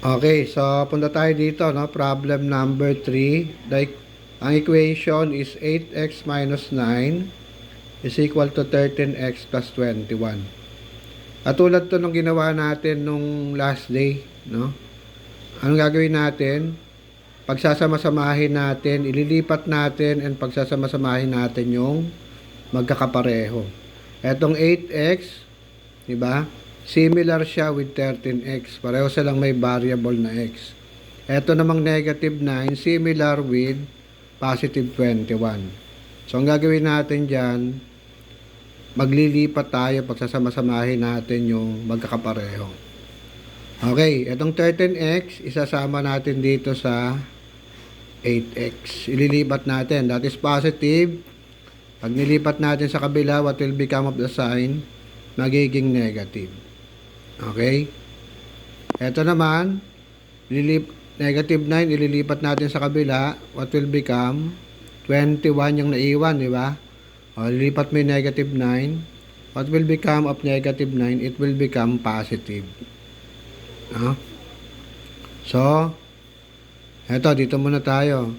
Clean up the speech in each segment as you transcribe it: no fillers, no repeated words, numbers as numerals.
Okay, so punta tayo dito, no? Problem number 3. Ang equation is 8x minus 9 is equal to 13x plus 21. Katulad to nung ginawa natin nung last day, no? Anong gagawin natin? Pagsasama-samahin natin, ililipat natin, and pagsasama-samahin natin yung magkakapareho. Etong 8x, di ba? Similar siya with 13x. Pareho silang may variable na x. Ito namang negative 9, similar with positive 21. So, ang gagawin natin dyan, maglilipat tayo pagsasama-samahin natin yung magkakapareho. Okay, itong 13x, isasama natin dito sa 8x. Ililipat natin. That is positive. Pag nilipat natin sa kabila, what will become of the sign? Magiging negative. Okay? Ito naman, negative 9, ililipat natin sa kabila, what will become? 21 yung naiwan, di ba? O, lilipat mo yung negative 9. What will become of negative 9? It will become positive. So, eto, dito muna tayo.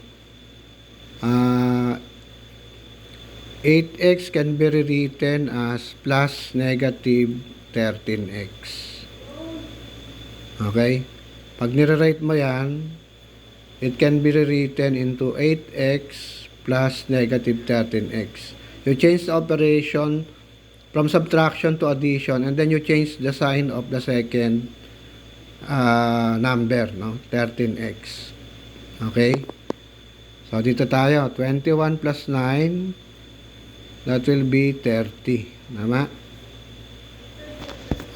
8x can be rewritten as plus negative 13x. Okay? Pag nire-write mo yan, it can be rewritten into 8x plus negative 13x. You change the operation from subtraction to addition, and then you change the sign of the second number, no? 13x. Okay? So, dito tayo. 21 plus 9, that will be 30. Tama?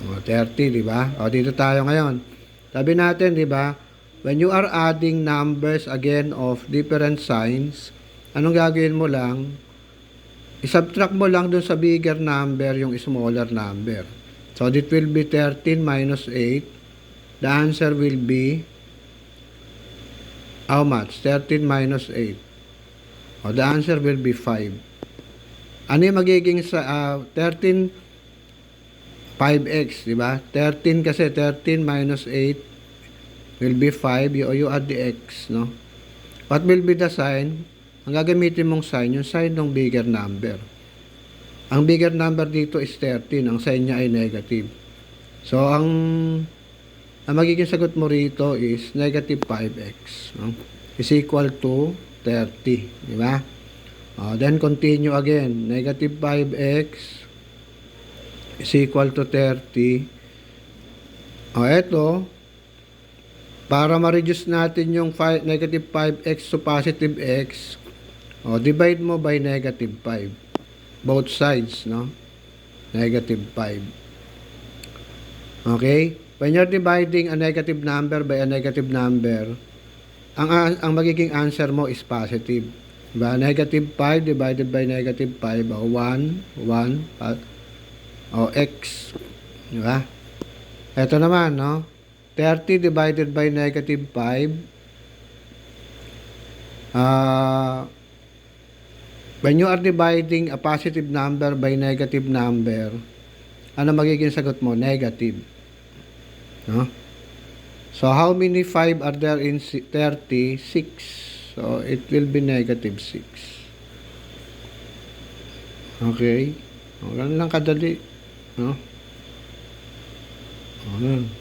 O, 30, di ba? O, dito tayo ngayon. Sabi natin, di ba? When you are adding numbers again of different signs, anong gagawin mo lang? I-subtract mo lang dun sa bigger number yung smaller number. So, it will be 13 minus 8. The answer will be how much? 13 minus 8. O, the answer will be 5. Ano yung magiging sa 13 5x, di ba? 13 kasi 13 minus 8 will be 5. You add the x, no? What will be the sign? Ang gagamitin mong sign, yung sign ng bigger number. Ang bigger number dito is 13. Ang sign niya ay negative. So, ang magiging sagot mo rito is negative 5x, no? Is equal to 30, di ba? Then continue again. Negative 5x is equal to 30. Eto, para ma-reduce natin yung negative 5x to positive x, divide mo by negative 5. Both sides, no? Negative 5. Okay? When you're dividing a negative number by a negative number, ang magiging answer mo is positive. Diba? Negative 5 divided by negative 5, 1, 1, x. Diba? Ito naman, no? 30 divided by negative 5. When you are dividing a positive number by negative number, ano magiging sagot mo? Negative. No? So, how many 5 are there in 30? 6. So, it will be negative 6. Okay? Ganun lang kadali. No? Ganun.